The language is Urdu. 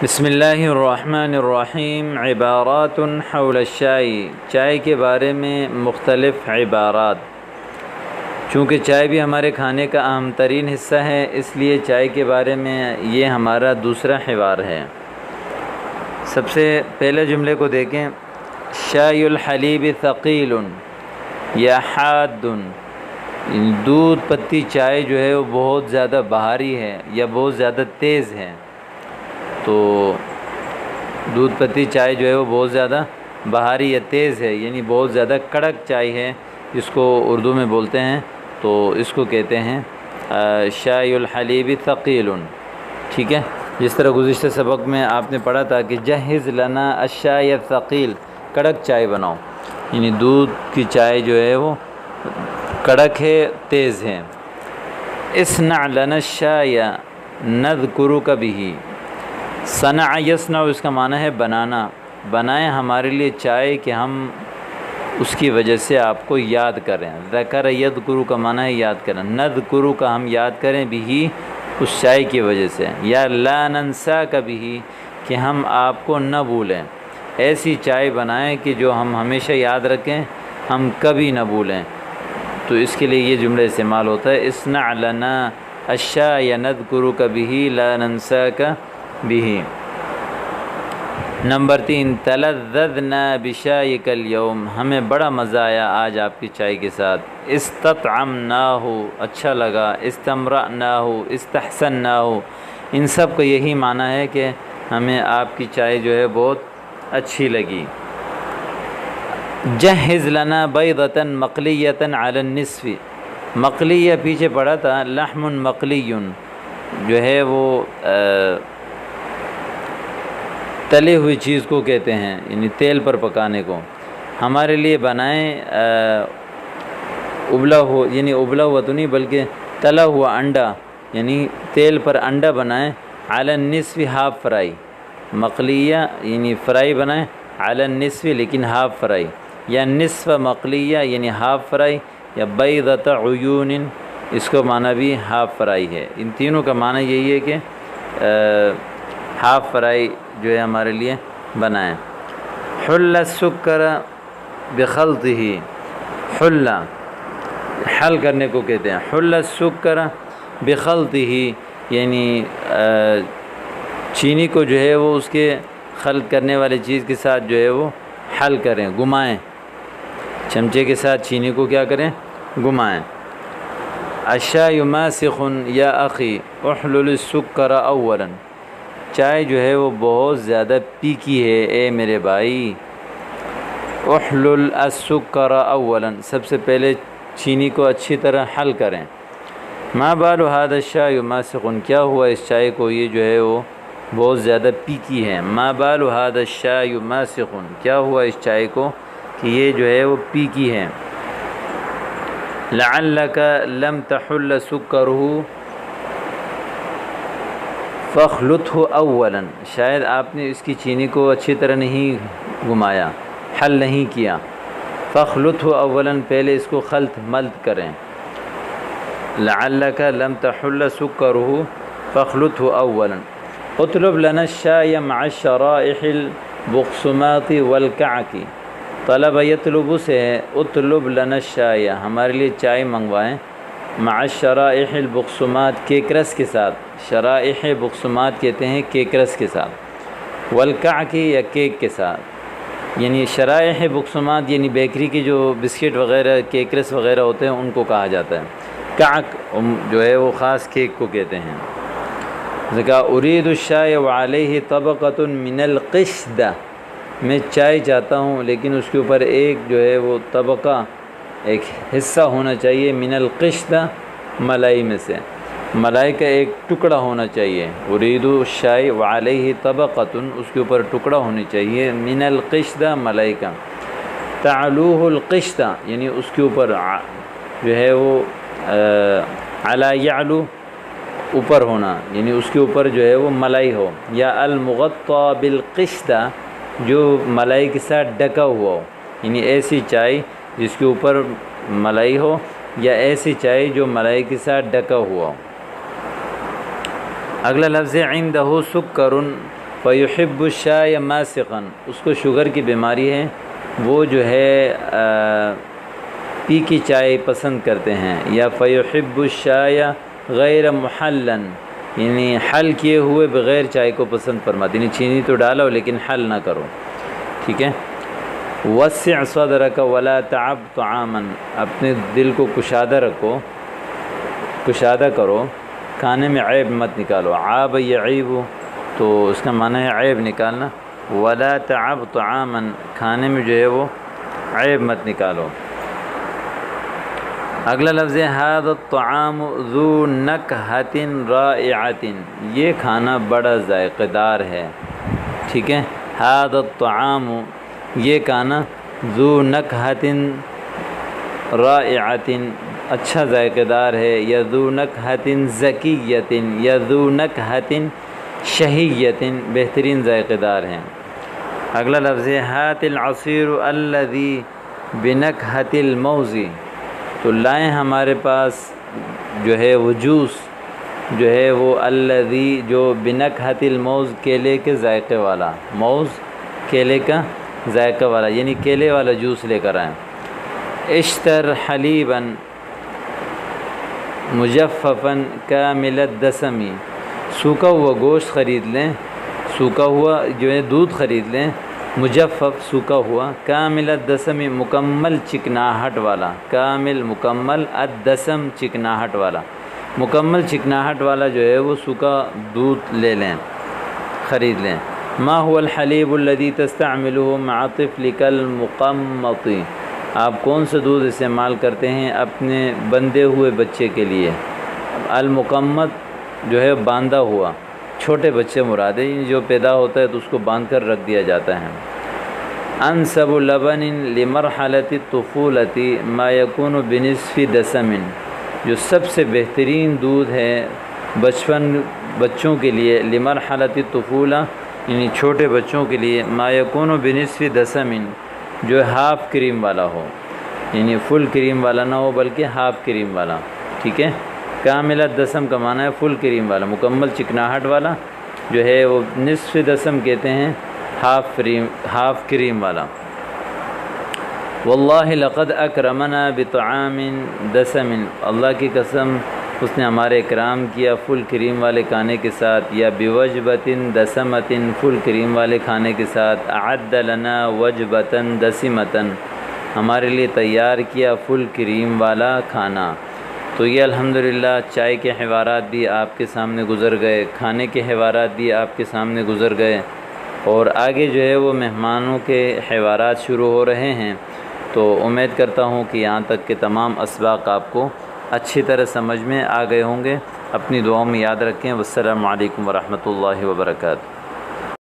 بسم اللہ الرحمن الرحیم۔ عبارات حول الشائی، چائے کے بارے میں مختلف عبارات۔ چونکہ چائے بھی ہمارے کھانے کا اہم ترین حصہ ہے، اس لیے چائے کے بارے میں یہ ہمارا دوسرا حوار ہے۔ سب سے پہلے جملے کو دیکھیں، شائی الحلیب ثقیل یا حاد، دودھ پتی چائے جو ہے وہ بہت زیادہ بھاری ہے یا بہت زیادہ تیز ہے۔ تو دودھ پتی چائے جو ہے وہ بہت زیادہ بھاری یا تیز ہے، یعنی بہت زیادہ کڑک چائے ہے، جس کو اردو میں بولتے ہیں تو اس کو کہتے ہیں شائی الحلیب ثقیل۔ ٹھیک ہے، جس طرح گزشتہ سبق میں آپ نے پڑھا تھا کہ جہز لنا الشائی الثقیل، کڑک چائے بناؤ، یعنی دودھ کی چائے جو ہے وہ کڑک ہے، تیز ہے۔ اصنع لنا الشائی نذکرک بہ، صنع یصنع اس کا معنی ہے بنانا، بنائیں ہمارے لیے چائے کہ ہم اس کی وجہ سے آپ کو یاد کریں۔ ذکر یذکر کا معنی ہے یاد کریں، نذکر کا ہم یاد کریں بھی اس چائے کی وجہ سے، یا لا ننساک بھی کہ ہم آپ کو نہ بھولیں۔ ایسی چائے بنائیں کہ جو ہم ہمیشہ یاد رکھیں، ہم کبھی نہ بھولیں۔ تو اس کے لیے یہ جملہ استعمال ہوتا ہے، اصنع لنا الشائی نذکرک بہ لا ننساک بھی۔ نمبر 3، تلذذنا بشائک اليوم، ہمیں بڑا مزہ آیا آج آپ کی چائے کے ساتھ۔ استطعمناہ، اچھا لگا۔ استمرأناہ، استحسناہ، ان سب کا یہی معنی ہے کہ ہمیں آپ کی چائے جو ہے بہت اچھی لگی۔ جہز لنا بیضۃ مقلیۃ علی النصف، مقلیہ پیچھے پڑا تھا، لحم مقلی جو ہے وہ تلے ہوئی چیز کو کہتے ہیں، یعنی تیل پر پکانے کو۔ ہمارے لیے بنائیں ابلا ہو، یعنی ابلا ہوا تو نہیں بلکہ تلا ہوا انڈا، یعنی تیل پر انڈا بنائیں، علی النصف ہاف فرائی، مقلیہ یعنی فرائی بنائیں، علی النصف لیکن ہاف فرائی، یا نصف مقلیہ یعنی ہاف فرائی، یا بیضۃ عیون اس کو معنی بھی ہاف فرائی ہے۔ ان تینوں کا معنی یہی ہے کہ ہاف فرائی جو ہے ہمارے لیے بنائیں۔ حل السکر بخلطہ، حل حل کرنے کو کہتے ہیں، حل السکر بخلطہ یعنی چینی کو جو ہے وہ اس کے خلط کرنے والی چیز کے ساتھ جو ہے وہ حل کریں، گھمائیں، چمچے کے ساتھ چینی کو کیا کریں، گھمائیں۔ الشائی ماسخ یا اخی احلل السکر اولا، چائے جو ہے وہ بہت زیادہ پیکی ہے اے میرے بھائی۔ احلل السکر اولا، سب سے پہلے چینی کو اچھی طرح حل کریں۔ ما بال هذا الشائی ماسخ، کیا ہوا اس چائے کو یہ جو ہے وہ بہت زیادہ پیکی ہے۔ ما بال هذا الشائی ماسخ، کیا ہوا اس چائے کو کہ یہ جو ہے وہ پیکی ہے۔ لعلک لم تحل سکرہ فاخلطہ اولا، شاید آپ نے اس کی چینی کو اچھی طرح نہیں گھمایا، حل نہیں کیا۔ فاخلطہ اولا، پہلے اس کو خلط ملط کریں۔ لعلک لم تحل سکرہ فاخلطہ اولا۔ اطلب لنا الشائی مع الشرائح البقسماط والکعک، طلب یطلب سے ہے، اطلب لنا الشائی ہمارے لیے چائے منگوائیں، مع الشرائح البقسماط کیک رس کے ساتھ، شرائح بقسماط کہتے ہیں کیک رس کے ساتھ، والکعک یا کیک کے ساتھ، یعنی شرائح بقسماط یعنی بیکری کی جو بسکٹ وغیرہ کیک رس وغیرہ ہوتے ہیں ان کو کہا جاتا ہے، کعک جو ہے وہ خاص کیک کو کہتے ہیں۔ ذکا ارید الشائی وعلیہ طبقۃ من القشدہ، میں چائے چاہتا ہوں لیکن اس کے اوپر ایک جو ہے وہ طبقہ، ایک حصہ ہونا چاہیے، من القشدہ ملائی میں سے، ملائی کا ایک ٹکڑا ہونا چاہیے۔ ارید الشائی وعلیہ طبقۃ، اس کے اوپر ٹکڑا ہونی چاہیے، من القشدہ ملائی کا، تعلوہ القشدہ یعنی اس کے اوپر جو ہے وہ علی یعلو اوپر ہونا، یعنی اس کے اوپر جو ہے وہ ملائی ہو، یا المغطى بالقشدہ جو ملائی کے ساتھ ڈھکا ہوا ہو، یعنی ایسی چائے جس کے اوپر ملائی ہو، یا ایسی چائے جو ملائی کے ساتھ ڈھکا ہوا ہو۔ اگلا لفظ ہے عندہ سکر فیحب الشاء ماسقا، اس کو شوگر کی بیماری ہے، وہ جو ہے پی کی چائے پسند کرتے ہیں. یا فیحب الشاء غیر محلا، یعنی حل کیے ہوئے بغیر چائے کو پسند فرماتے، یعنی چینی تو ڈالو لیکن حل نہ کرو. ٹھیک ہے. وسع صدرک ولا تعب طعاما، اپنے دل کو کشادہ رکھو، کشادہ کرو، کھانے میں عیب مت نکالو. عاب یعیب تو اس کا معنی ہے عیب نکالنا. ولا تعب طعاما، کھانے میں جو ہے وہ عیب مت نکالو. اگلا لفظ ہے ھذا الطعام ذو نکہۃ رائعۃ، یہ کھانا بڑا ذائقہ دار ہے. ٹھیک ہے. ھذا الطعام، یہ کھانا ذو نکہۃ رائعۃ، اچھا ذائقہ دار ہے. یا ذو نکہۃ زکیۃ، یا ذو نکہۃ شہیۃ، بہترین ذائقہ دار ہیں. اگلا لفظ ہے ھات العصیر الذی بنکہۃ الموز، تو لائیں ہمارے پاس جو ہے وہ جوس جو ہے وہ الذی، جو بنکہۃ الموز، کیلے کے ذائقے والا، موز کیلے کا ذائقہ والا، یعنی کیلے والا جوس لے کر آئیں. اشتر حلیبا مجففا کامل الدسم، سوکھا ہوا گوشت خرید لیں، سوکھا ہوا جو ہے دودھ خرید لیں، مجفف سوکھا ہوا، کامل الدسم مکمل چکناہٹ والا، کامل مکمل، الدسم چکناہٹ والا، مکمل چکناہٹ والا جو ہے وہ سوکھا دودھ لے لیں، خرید لیں. ما هو الحلیب الذی تستعملہ مع طفلک المقمط، آپ کون سا دودھ استعمال کرتے ہیں اپنے بندھے ہوئے بچے کے لیے؟ المقمط جو ہے باندھا ہوا، چھوٹے بچے مراد ہے، جو پیدا ہوتا ہے تو اس کو باندھ کر رکھ دیا جاتا ہے. انسب لبن لمرحلۃ الطفولۃ ما یکون بنصف دسم، جو سب سے بہترین دودھ ہے بچوں کے لیے، لمرحلۃ الطفولہ یعنی چھوٹے بچوں کے لیے، ما یکون بنصف دسم، جو ہاف کریم والا ہو، یعنی فل کریم والا نہ ہو بلکہ ہاف کریم والا. ٹھیک ہے. کامل الدسم کا معنی ہے فل کریم والا، مکمل چکناہٹ والا، جو ہے وہ نصف دسم کہتے ہیں ہاف کریم والا. واللہ لقد اکرمنا بطعام دسم، اللہ کی قسم اس نے ہمارے اکرام کیا فل کریم والے کھانے کے ساتھ. یا بوجبۃ دسمۃ، فل کریم والے کھانے کے ساتھ. اعد لنا وجبۃ دسمۃ، ہمارے لیے تیار کیا فل کریم والا کھانا. تو یہ الحمدللہ چائے کے حوارات بھی آپ کے سامنے گزر گئے، کھانے کے حوارات بھی آپ کے سامنے گزر گئے، اور آگے جو ہے وہ مہمانوں کے حوارات شروع ہو رہے ہیں. تو امید کرتا ہوں کہ یہاں تک کے تمام اسباق آپ کو اچھی طرح سمجھ میں آ گئے ہوں گے. اپنی دعاؤں میں یاد رکھیں. والسلام علیکم ورحمۃ اللہ وبرکاتہ.